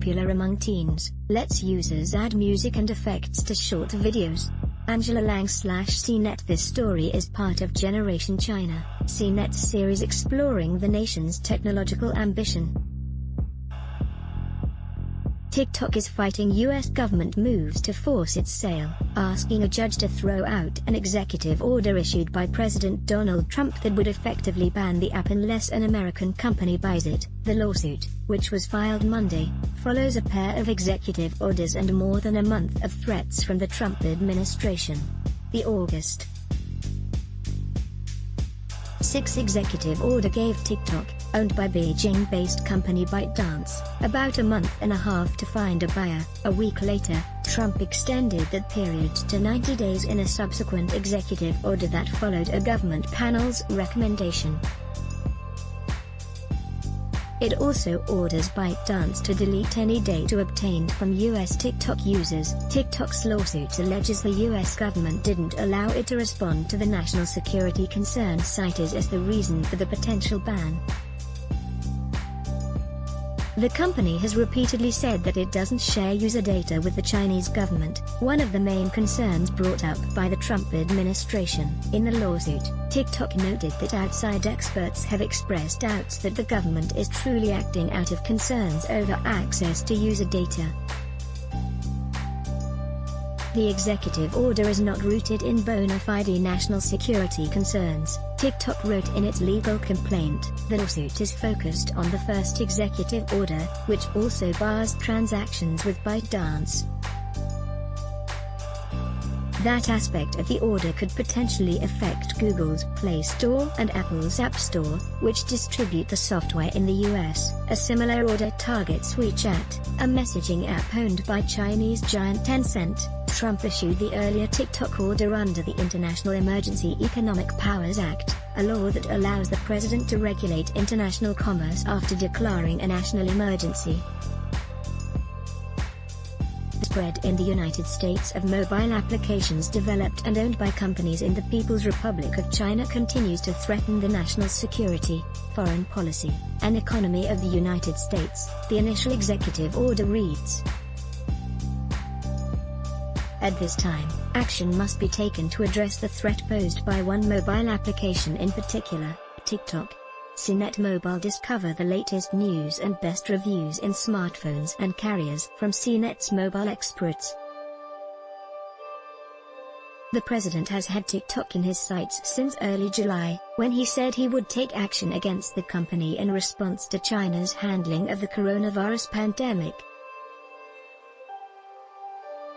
popular among teens, lets users add music and effects to short videos. Angela Lang/CNET. This story is part of Generation China, CNET's series exploring the nation's technological ambition. TikTok is fighting U.S. government moves to force its sale, asking a judge to throw out an executive order issued by President Donald Trump that would effectively ban the app unless an American company buys it. The lawsuit, which was filed Monday, follows a pair of executive orders and more than a month of threats from the Trump administration. The August 6 executive order gave TikTok, owned by Beijing-based company ByteDance, about a month and a half to find a buyer. A week later, Trump extended that period to 90 days in a subsequent executive order that followed a government panel's recommendation. It also orders ByteDance to delete any data obtained from U.S. TikTok users. TikTok's lawsuit alleges the U.S. government didn't allow it to respond to the national security concerns cited as the reason for the potential ban. The company has repeatedly said that it doesn't share user data with the Chinese government, one of the main concerns brought up by the Trump administration. In the lawsuit, TikTok noted that outside experts have expressed doubts that the government is truly acting out of concerns over access to user data. The executive order is not rooted in bona fide national security concerns, TikTok wrote in its legal complaint. The lawsuit is focused on the first executive order, which also bars transactions with ByteDance. That aspect of the order could potentially affect Google's Play Store and Apple's App Store, which distribute the software in the US. A similar order targets WeChat, a messaging app owned by Chinese giant Tencent. Trump issued the earlier TikTok order under the International Emergency Economic Powers Act, a law that allows the president to regulate international commerce after declaring a national emergency. Spread in the United States of mobile applications developed and owned by companies in the People's Republic of China continues to threaten the national security, foreign policy, and economy of the United States, the initial executive order reads. At this time, action must be taken to address the threat posed by one mobile application in particular, TikTok. CNET Mobile. Discover the latest news and best reviews in smartphones and carriers from CNET's mobile experts. The president has had TikTok in his sights since early July, when he said he would take action against the company in response to China's handling of the coronavirus pandemic.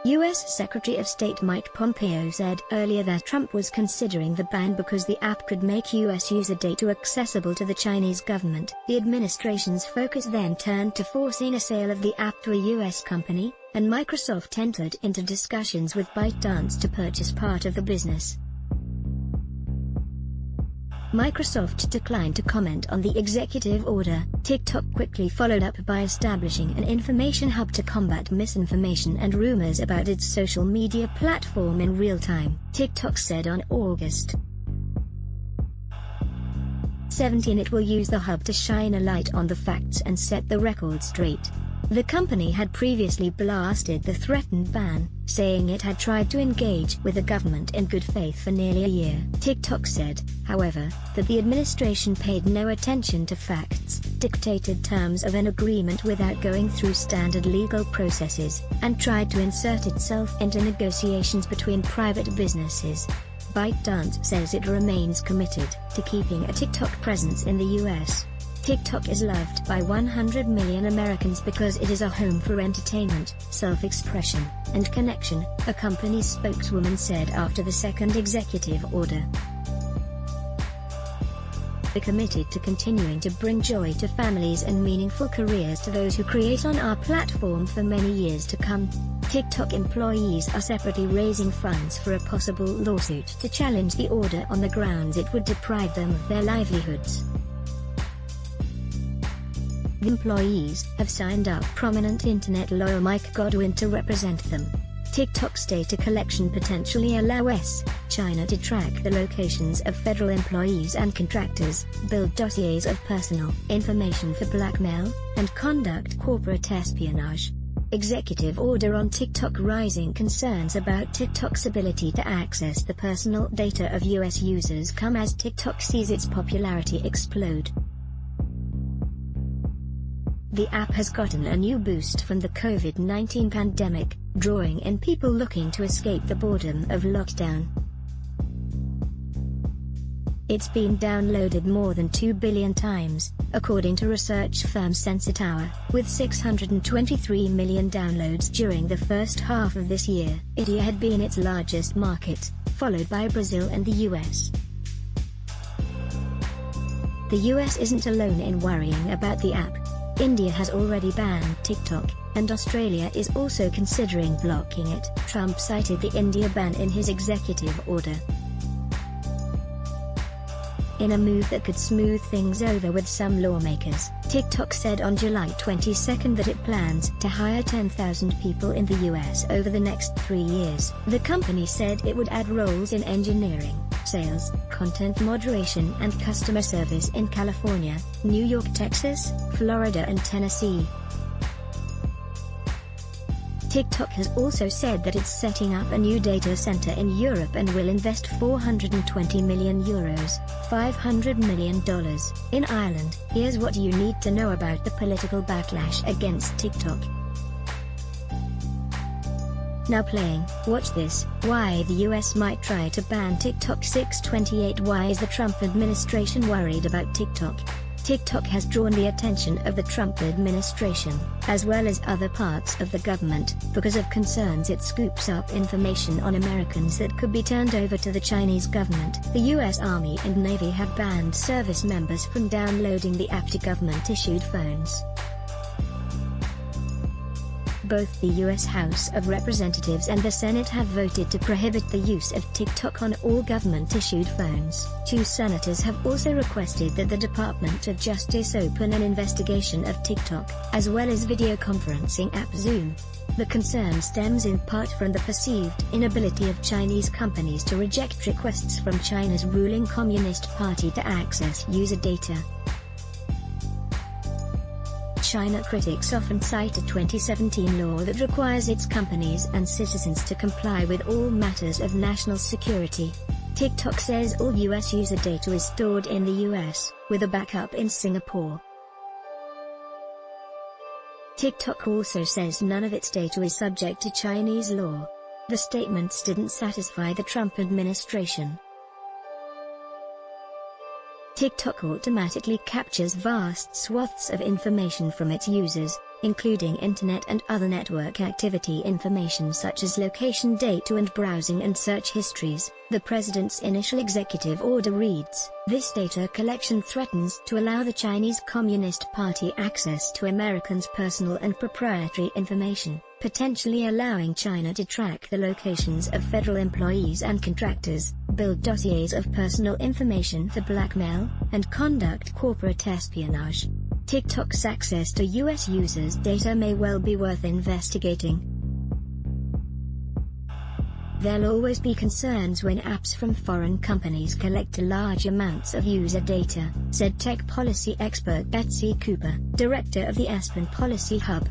U.S. Secretary of State Mike Pompeo said earlier that Trump was considering the ban because the app could make U.S. user data accessible to the Chinese government. The administration's focus then turned to forcing a sale of the app to a U.S. company, and Microsoft entered into discussions with ByteDance to purchase part of the business. Microsoft declined to comment on the executive order. TikTok quickly followed up by establishing an information hub to combat misinformation and rumors about its social media platform in real time, TikTok said on August 17 it will use the hub to shine a light on the facts and set the record straight. The company had previously blasted the threatened ban, saying it had tried to engage with the government in good faith for nearly a year. TikTok said, however, that the administration paid no attention to facts, dictated terms of an agreement without going through standard legal processes, and tried to insert itself into negotiations between private businesses. ByteDance says it remains committed to keeping a TikTok presence in the US. TikTok is loved by 100 million Americans because it is a home for entertainment, self-expression, and connection, a company spokeswoman said after the second executive order. We're committed to continuing to bring joy to families and meaningful careers to those who create on our platform for many years to come. TikTok employees are separately raising funds for a possible lawsuit to challenge the order on the grounds it would deprive them of their livelihoods. The employees have signed up prominent internet lawyer Mike Godwin to represent them. TikTok's data collection potentially allows China to track the locations of federal employees and contractors, build dossiers of personal information for blackmail, and conduct corporate espionage. Executive order on TikTok. Rising concerns about TikTok's ability to access the personal data of US users come as TikTok sees its popularity explode. The app has gotten a new boost from the COVID-19 pandemic, drawing in people looking to escape the boredom of lockdown. It's been downloaded more than 2 billion times, according to research firm Sensor Tower, with 623 million downloads during the first half of this year. India had been its largest market, followed by Brazil and the US. The US isn't alone in worrying about the app. India has already banned TikTok, and Australia is also considering blocking it. Trump cited the India ban in his executive order. In a move that could smooth things over with some lawmakers, TikTok said on July 22 that it plans to hire 10,000 people in the US over the next 3 years. The company said it would add roles in engineering, sales, content moderation and customer service in California, New York, Texas, Florida and Tennessee. TikTok has also said that it's setting up a new data center in Europe and will invest €420 million, $500 million, in Ireland. Here's what you need to know about the political backlash against TikTok. Now playing, watch this, why the US might try to ban TikTok. 628 Why is the Trump administration worried about TikTok? TikTok has drawn the attention of the Trump administration, as well as other parts of the government, because of concerns it scoops up information on Americans that could be turned over to the Chinese government. The US Army and Navy have banned service members from downloading the app to government-issued phones. Both the U.S. House of Representatives and the Senate have voted to prohibit the use of TikTok on all government-issued phones. 2 senators have also requested that the Department of Justice open an investigation of TikTok, as well as video conferencing app Zoom. The concern stems in part from the perceived inability of Chinese companies to reject requests from China's ruling Communist Party to access user data. China critics often cite a 2017 law that requires its companies and citizens to comply with all matters of national security. TikTok says all US user data is stored in the US, with a backup in Singapore. TikTok also says none of its data is subject to Chinese law. The statements didn't satisfy the Trump administration. TikTok automatically captures vast swaths of information from its users, including internet and other network activity information such as location data and browsing and search histories. The president's initial executive order reads, "This data collection threatens to allow the Chinese Communist Party access to Americans' personal and proprietary information, potentially allowing China to track the locations of federal employees and contractors, build dossiers of personal information for blackmail, and conduct corporate espionage." TikTok's access to US users' data may well be worth investigating. There'll always be concerns when apps from foreign companies collect large amounts of user data, said tech policy expert Betsy Cooper, director of the Aspen Policy Hub.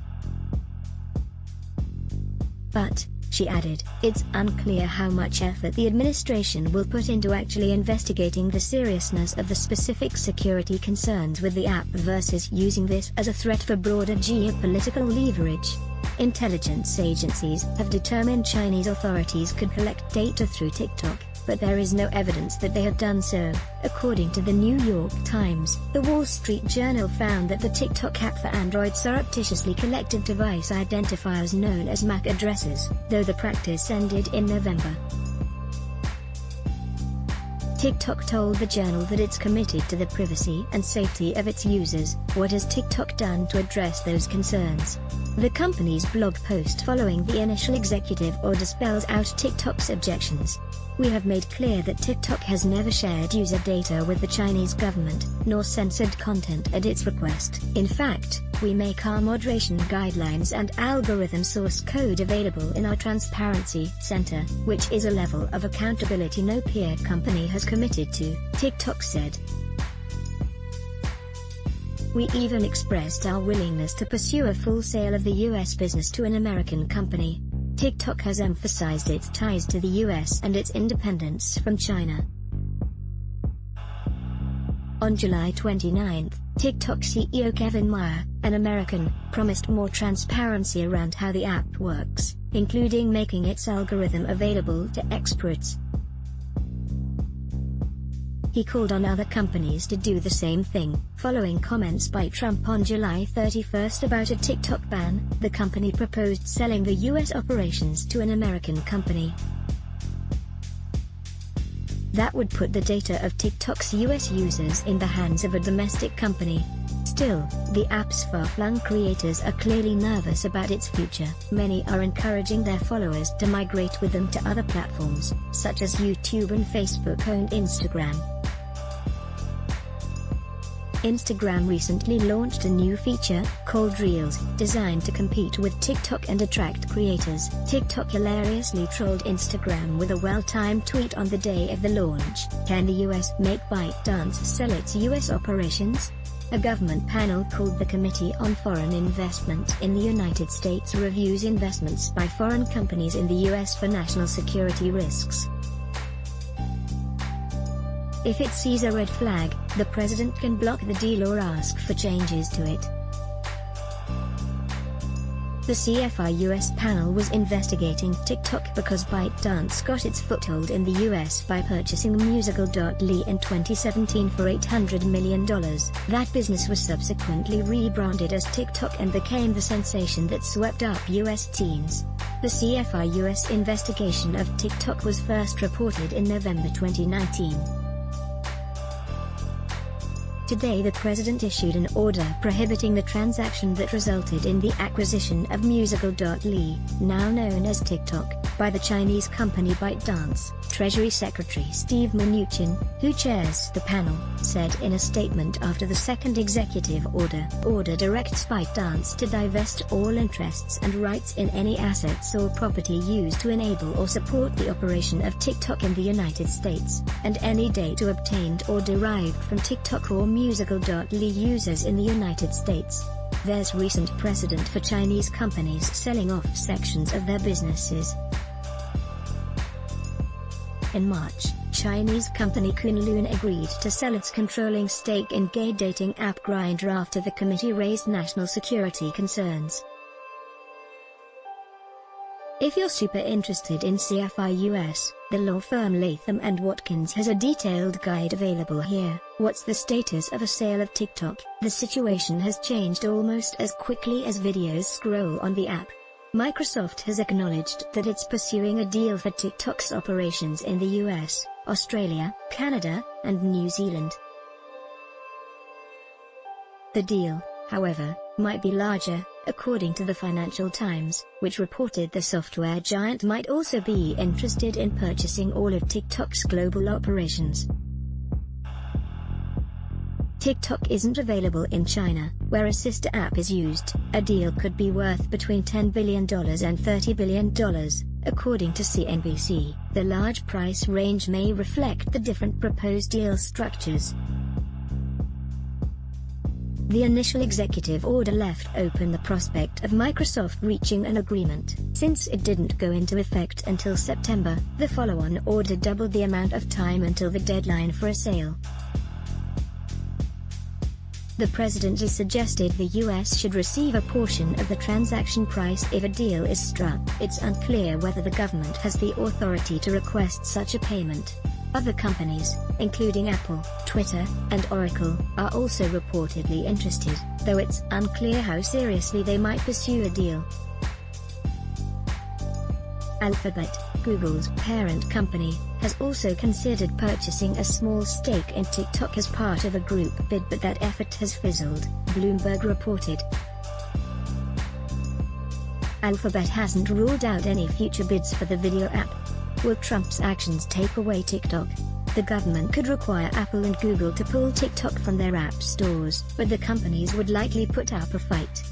But, she added, it's unclear how much effort the administration will put into actually investigating the seriousness of the specific security concerns with the app versus using this as a threat for broader geopolitical leverage. Intelligence agencies have determined Chinese authorities could collect data through TikTok, but there is no evidence that they have done so, according to the New York Times. The Wall Street Journal found that the TikTok app for Android surreptitiously collected device identifiers known as MAC addresses, though the practice ended in November. TikTok told the Journal that it's committed to the privacy and safety of its users. What has TikTok done to address those concerns? The company's blog post following the initial executive order spells out TikTok's objections. "We have made clear that TikTok has never shared user data with the Chinese government, nor censored content at its request. In fact, We make our moderation guidelines and algorithm source code available in our Transparency Center, which is a level of accountability no peer company has committed to," TikTok said. "We even expressed our willingness to pursue a full sale of the U.S. business to an American company." TikTok has emphasized its ties to the U.S. and its independence from China. On July 29, TikTok CEO Kevin Mayer, an American, promised more transparency around how the app works, including making its algorithm available to experts. He called on other companies to do the same thing, following comments by Trump on July 31 about a TikTok ban. The company proposed selling the U.S. operations to an American company. That would put the data of TikTok's US users in the hands of a domestic company. Still, the app's far-flung creators are clearly nervous about its future. Many are encouraging their followers to migrate with them to other platforms, such as YouTube and Facebook-owned Instagram. Instagram recently launched a new feature, called Reels, designed to compete with TikTok and attract creators. TikTok hilariously trolled Instagram with a well-timed tweet on the day of the launch. Can the US make ByteDance sell its US operations? A government panel called the Committee on Foreign Investment in the United States reviews investments by foreign companies in the US for national security risks. If it sees a red flag, the president can block the deal or ask for changes to it. The CFI US panel was investigating TikTok because ByteDance got its foothold in the US by purchasing Musical.ly in 2017 for $800 million. That business was subsequently rebranded as TikTok and became the sensation that swept up US teens. The CFI US investigation of TikTok was first reported in November 2019. Today the president issued an order prohibiting the transaction that resulted in the acquisition of Musical.ly, now known as TikTok, by the Chinese company ByteDance. Treasury Secretary Steve Mnuchin, who chairs the panel, said in a statement after the second executive order directs ByteDance to divest all interests and rights in any assets or property used to enable or support the operation of TikTok in the United States, and any data obtained or derived from TikTok or Musical.ly users in the United States. There's recent precedent for Chinese companies selling off sections of their businesses. In March, Chinese company Kunlun agreed to sell its controlling stake in gay dating app Grindr after the committee raised national security concerns. If you're super interested in CFI US, the law firm Latham & Watkins has a detailed guide available here. What's the status of a sale of TikTok? The situation has changed almost as quickly as videos scroll on the app. Microsoft has acknowledged that it's pursuing a deal for TikTok's operations in the US, Australia, Canada, and New Zealand. The deal, however, might be larger, according to the Financial Times, which reported the software giant might also be interested in purchasing all of TikTok's global operations. TikTok isn't available in China, where a sister app is used. A deal could be worth between $10 billion and $30 billion, according to CNBC. The large price range may reflect the different proposed deal structures. The initial executive order left open the prospect of Microsoft reaching an agreement. Since it didn't go into effect until September, the follow-on order doubled the amount of time until the deadline for a sale. The president has suggested the U.S. should receive a portion of the transaction price if a deal is struck. It's unclear whether the government has the authority to request such a payment. Other companies, including Apple, Twitter, and Oracle, are also reportedly interested, though it's unclear how seriously they might pursue a deal. Alphabet, Google's parent company, has also considered purchasing a small stake in TikTok as part of a group bid, but that effort has fizzled, Bloomberg reported. Alphabet hasn't ruled out any future bids for the video app. Will Trump's actions take away TikTok? The government could require Apple and Google to pull TikTok from their app stores, but the companies would likely put up a fight.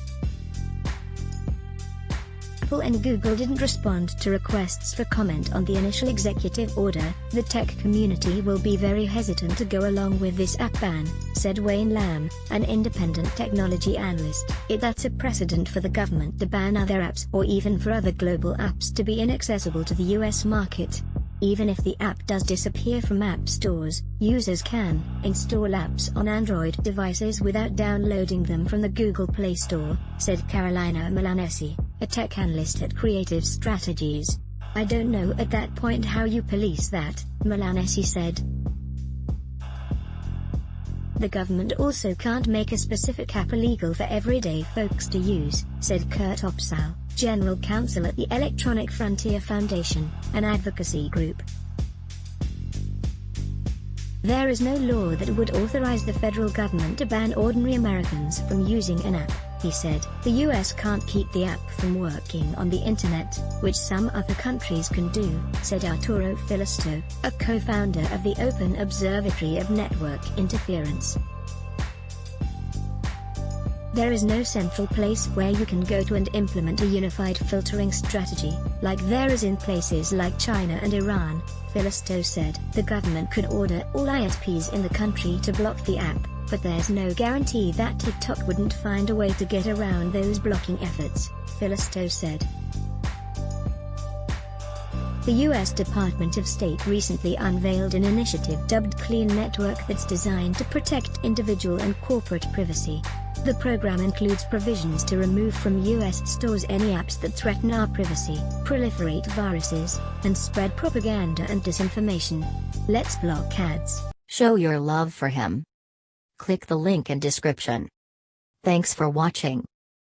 Apple and Google didn't respond to requests for comment on the initial executive order. The tech community will be very hesitant to go along with this app ban, said Wayne Lamb, an independent technology analyst. That's a precedent for the government to ban other apps or even for other global apps to be inaccessible to the US market. Even if the app does disappear from app stores, users can install apps on Android devices without downloading them from the Google Play Store, said Carolina Milanesi, a tech analyst at Creative Strategies. I don't know at that point how you police that, Milanesi said. The government also can't make a specific app illegal for everyday folks to use, said Kurt Opsahl, general counsel at the Electronic Frontier Foundation, an advocacy group. There is no law that would authorize the federal government to ban ordinary Americans from using an app, he said. The US can't keep the app from working on the internet, which some other countries can do, said Arturo Filisto, a co-founder of the Open Observatory of Network Interference. There is no central place where you can go to and implement a unified filtering strategy, like there is in places like China and Iran, Filisto said. The government could order all ISPs in the country to block the app, but there's no guarantee that TikTok wouldn't find a way to get around those blocking efforts, Filisto said. The U.S. Department of State recently unveiled an initiative dubbed Clean Network that's designed to protect individual and corporate privacy. The program includes provisions to remove from U.S. stores any apps that threaten our privacy, proliferate viruses, and spread propaganda and disinformation. Let's block ads. Show your love for him. Click the link in description. Thanks for watching.